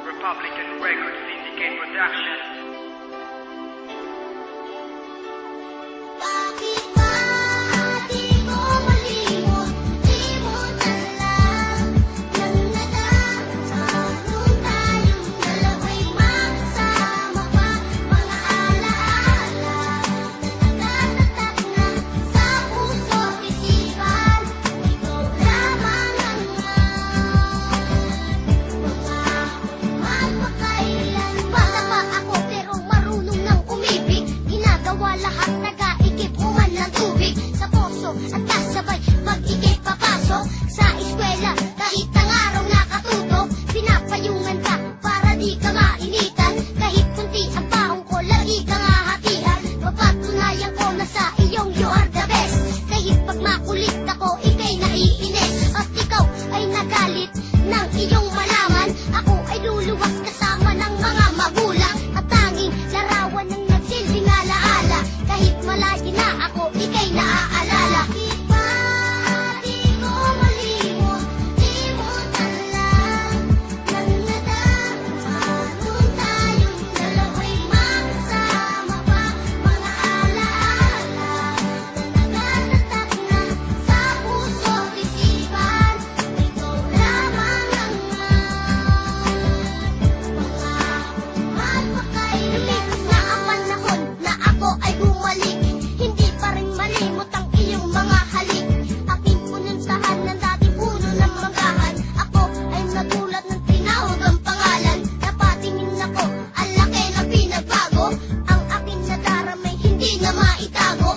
Republican Record Syndicate Production. Bakit ba di mo malimot? Limutan lang ng nadaraan nung tayong dalawa'y magkasama pa. Mga alaala na nagtatatak na sa puso't isipan. Ikaw lamang ang magpakailan. Bata pa ako pero marunong nang umibig. Ginagawa lahat, nag-aigib uman ng tubig sa poso at kasabay mag-igib papasok sa eskwela. Kahit ang araw nakatuto, pinapayungan ka para di ka mainitan. Kahit kunti ang baong ko, lagi kang hahatian. Papatunayan ko na sa iyong you are the best. Kahit pag makulit ako, ikay naiinis. At ikaw ay nagalit ng iyong malaman. Ako ay luluwas kasama ng mga magulang. At tanging larawan ng nagsilbing alaala. Kahit malayo na ako, ikay naaalala. Bakit ba di ko malimot? Limutan lang ng nadaraan nung tayong dalawa'y magkasama pa. Mga alaala na nagtatatak na sa puso't isipan. Ikaw lamang ang magpakailan. Na ang panahon na ako ay bumalik, hindi pa rin malimot ang iyong mga halik. Aking pununtahan ng dating puno ng manggahan. Ako ay nagulat ng tinawag ang pangalan. Napatingin ako, ang laki na pinagbago. Ang aking nadaramay hindi na maitago.